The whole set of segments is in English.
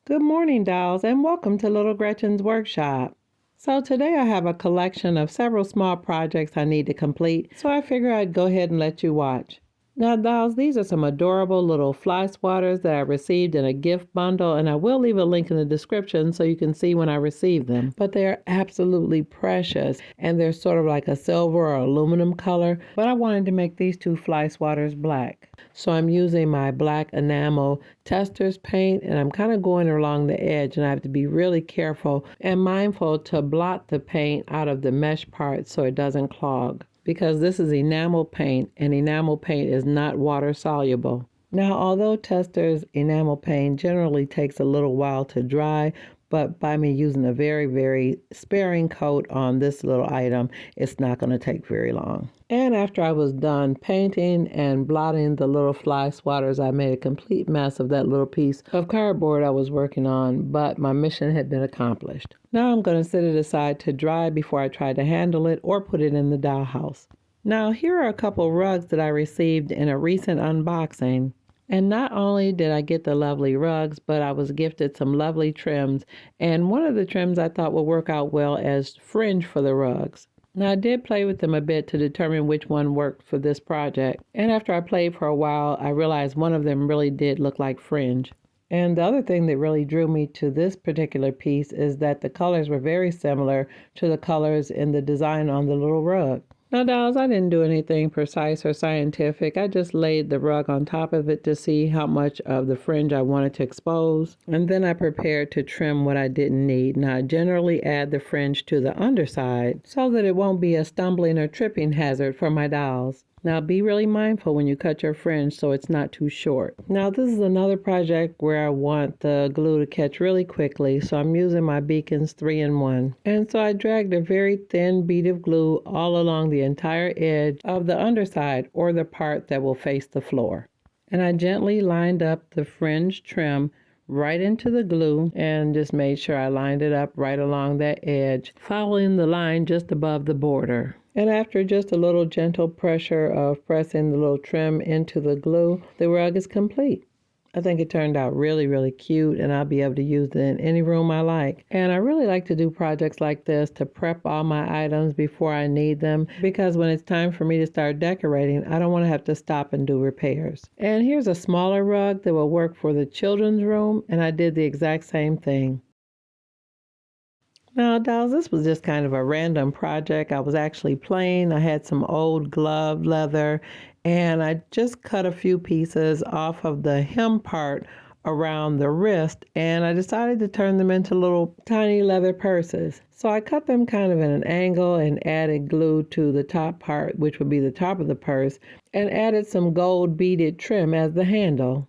Good morning, dolls, and welcome to Little Gretchen's workshop. So today I have a collection of several small projects I need to complete, so I figure I'd go ahead and let you watch. Now, dolls, these are some adorable little fly swatters that I received in a gift bundle, and I will leave a link in the description so you can see when I received them. But they are absolutely precious, and they're sort of like a silver or aluminum color, but I wanted to make these two fly swatters black. So I'm using my black enamel tester's paint, and I'm kind of going along the edge, and I have to be really careful and mindful to blot the paint out of the mesh part so it doesn't clog, because this is enamel paint, and enamel paint is not water soluble. Now, although tester's enamel paint generally takes a little while to dry, but by me using a very, very sparing coat on this little item, it's not going to take very long. And after I was done painting and blotting the little fly swatters, I made a complete mess of that little piece of cardboard I was working on, but my mission had been accomplished. Now I'm going to set it aside to dry before I try to handle it or put it in the dollhouse. Now, here are a couple rugs that I received in a recent unboxing. And not only did I get the lovely rugs, but I was gifted some lovely trims. And one of the trims I thought would work out well as fringe for the rugs. Now, I did play with them a bit to determine which one worked for this project. And after I played for a while, I realized one of them really did look like fringe. And the other thing that really drew me to this particular piece is that the colors were very similar to the colors in the design on the little rug. Now, dolls, I didn't do anything precise or scientific. I just laid the rug on top of it to see how much of the fringe I wanted to expose. And then I prepared to trim what I didn't need. Now, I generally add the fringe to the underside so that it won't be a stumbling or tripping hazard for my dolls. Now, be really mindful when you cut your fringe so it's not too short. Now, this is another project where I want the glue to catch really quickly, so I'm using my Beacons 3-in-1. And so I dragged a very thin bead of glue all along the entire edge of the underside, or the part that will face the floor. And I gently lined up the fringe trim right into the glue and just made sure I lined it up right along that edge, following the line just above the border. And after just a little gentle pressure of pressing the little trim into the glue, the rug is complete. I think it turned out really, really cute, and I'll be able to use it in any room I like. And I really like to do projects like this to prep all my items before I need them, because when it's time for me to start decorating, I don't want to have to stop and do repairs. And here's a smaller rug that will work for the children's room, and I did the exact same thing. Now, dolls, this was just kind of a random project. I was actually playing. I had some old glove leather, and I just cut a few pieces off of the hem part around the wrist, and I decided to turn them into little tiny leather purses. So I cut them kind of at an angle and added glue to the top part, which would be the top of the purse, and added some gold beaded trim as the handle.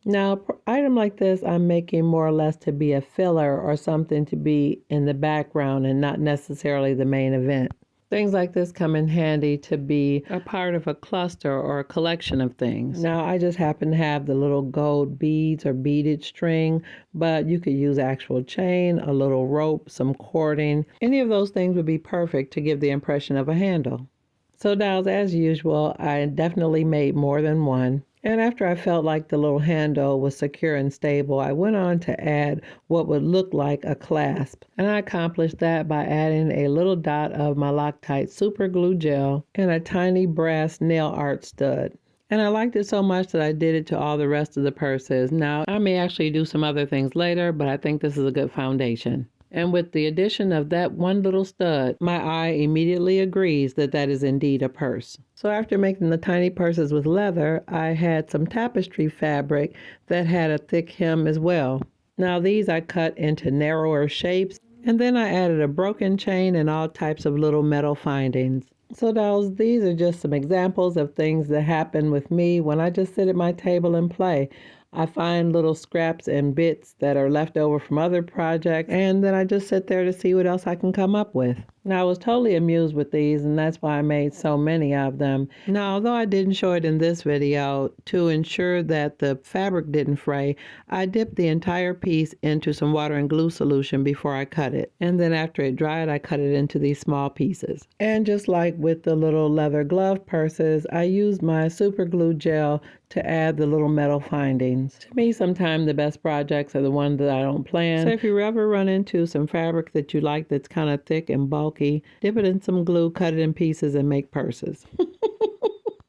Now, an item like this, I'm making more or less to be a filler or something to be in the background and not necessarily the main event. Things like this come in handy to be a part of a cluster or a collection of things. Now, I just happen to have the little gold beads or beaded string, but you could use actual chain, a little rope, some cording. Any of those things would be perfect to give the impression of a handle. So, dolls, as usual, I definitely made more than one. And after I felt like the little handle was secure and stable, I went on to add what would look like a clasp. And I accomplished that by adding a little dot of my Loctite super glue gel and a tiny brass nail art stud. And I liked it so much that I did it to all the rest of the purses. Now, I may actually do some other things later, but I think this is a good foundation. And with the addition of that one little stud, my eye immediately agrees that that is indeed a purse. So after making the tiny purses with leather, I had some tapestry fabric that had a thick hem as well. Now these I cut into narrower shapes, and then I added a broken chain and all types of little metal findings. So dolls, these are just some examples of things that happen with me when I just sit at my table and play. I find little scraps and bits that are left over from other projects, and then I just sit there to see what else I can come up with. Now, I was totally amused with these, and that's why I made so many of them. Now, although I didn't show it in this video, to ensure that the fabric didn't fray, I dipped the entire piece into some water and glue solution before I cut it. And then after it dried, I cut it into these small pieces. And just like with the little leather glove purses, I used my super glue gel to add the little metal findings. To me, sometimes the best projects are the ones that I don't plan. So if you ever run into some fabric that you like that's kind of thick and bulky, dip it in some glue, cut it in pieces, and make purses.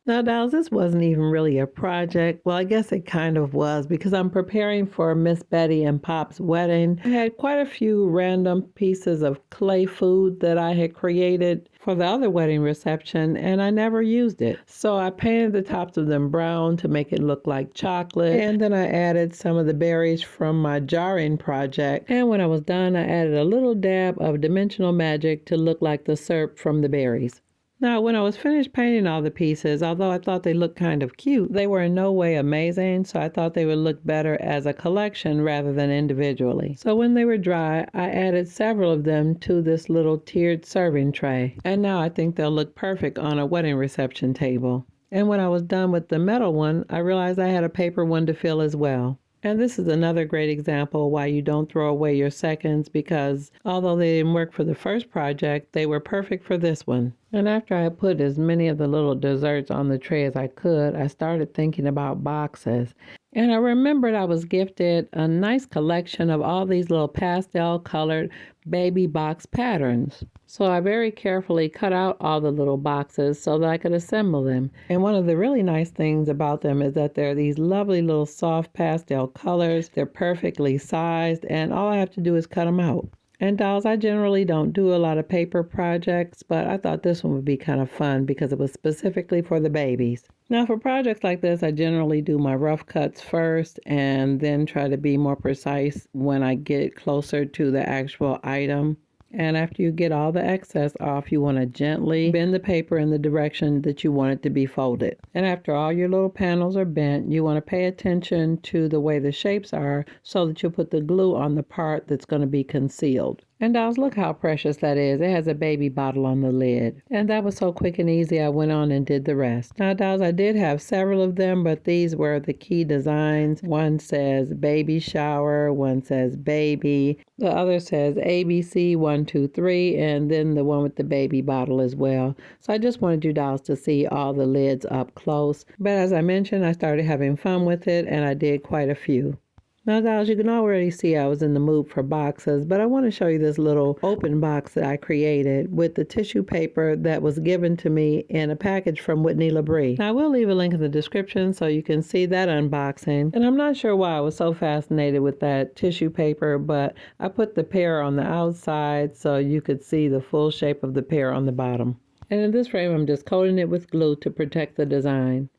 Now, dolls, this wasn't even really a project. Well, I guess it kind of was because I'm preparing for Miss Betty and Pop's wedding. I had quite a few random pieces of clay food that I had created for the other wedding reception, and I never used it. So I painted the tops of them brown to make it look like chocolate, and then I added some of the berries from my jarring project. And when I was done, I added a little dab of dimensional magic to look like the syrup from the berries. Now, when I was finished painting all the pieces, although I thought they looked kind of cute, they were in no way amazing, so I thought they would look better as a collection rather than individually. So when they were dry, I added several of them to this little tiered serving tray. And now I think they'll look perfect on a wedding reception table. And when I was done with the metal one, I realized I had a paper one to fill as well. And this is another great example why you don't throw away your seconds, because although they didn't work for the first project, they were perfect for this one. And after I put as many of the little desserts on the tray as I could, I started thinking about boxes. And I remembered I was gifted a nice collection of all these little pastel colored baby box patterns. So I very carefully cut out all the little boxes so that I could assemble them. And one of the really nice things about them is that they're these lovely little soft pastel colors. They're perfectly sized, and all I have to do is cut them out. And dolls, I generally don't do a lot of paper projects, but I thought this one would be kind of fun because it was specifically for the babies. Now, for projects like this, I generally do my rough cuts first and then try to be more precise when I get closer to the actual item. And after you get all the excess off, you want to gently bend the paper in the direction that you want it to be folded. And after all your little panels are bent, you want to pay attention to the way the shapes are so that you'll put the glue on the part that's going to be concealed. And dolls, look how precious that is. It has a baby bottle on the lid. And that was so quick and easy, I went on and did the rest. Now, dolls, I did have several of them, but these were the key designs. One says baby shower, one says baby, the other says ABC 1, 2, 3, and then the one with the baby bottle as well. So I just wanted you dolls to see all the lids up close. But as I mentioned, I started having fun with it, and I did quite a few. Now, dolls, you can already see I was in the mood for boxes, but I want to show you this little open box that I created with the tissue paper that was given to me in a package from Whitney Labrie. Now, I will leave a link in the description so you can see that unboxing. And I'm not sure why I was so fascinated with that tissue paper, but I put the pear on the outside so you could see the full shape of the pear on the bottom. And in this frame, I'm just coating it with glue to protect the design.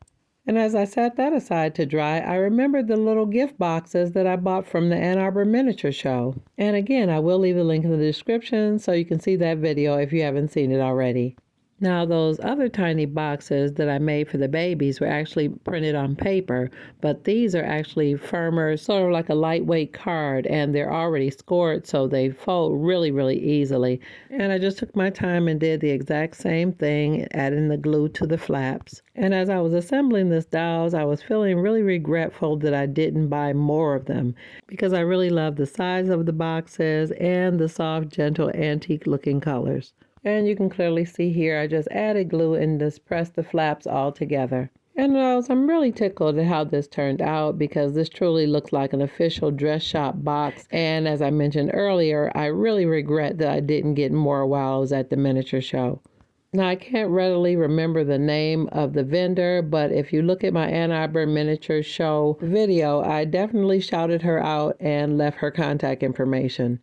And as I set that aside to dry, I remembered the little gift boxes that I bought from the Ann Arbor Miniature Show. And again, I will leave a link in the description so you can see that video if you haven't seen it already. Now, those other tiny boxes that I made for the babies were actually printed on paper, but these are actually firmer, sort of like a lightweight card, and they're already scored, so they fold really, really easily. And I just took my time and did the exact same thing, adding the glue to the flaps. And as I was assembling this dolls, I was feeling really regretful that I didn't buy more of them, because I really love the size of the boxes and the soft, gentle, antique-looking colors. And you can clearly see here, I just added glue and just pressed the flaps all together. And I'm really tickled at how this turned out because this truly looks like an official dress shop box. And as I mentioned earlier, I really regret that I didn't get more while I was at the miniature show. Now, I can't readily remember the name of the vendor, but if you look at my Ann Arbor Miniature Show video, I definitely shouted her out and left her contact information.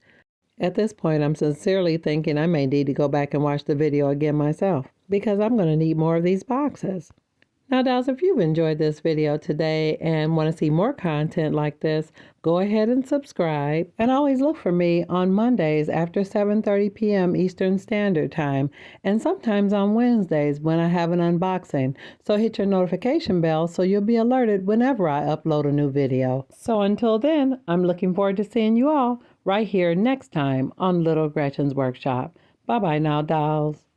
At this point, I'm sincerely thinking I may need to go back and watch the video again myself because I'm going to need more of these boxes. Now, dolls, if you've enjoyed this video today and want to see more content like this, go ahead and subscribe. And always look for me on Mondays after 7:30 p.m. Eastern Standard Time, and sometimes on Wednesdays when I have an unboxing. So hit your notification bell so you'll be alerted whenever I upload a new video. So until then, I'm looking forward to seeing you all right here next time on Little Gretchen's Workshop. Bye-bye now, dolls.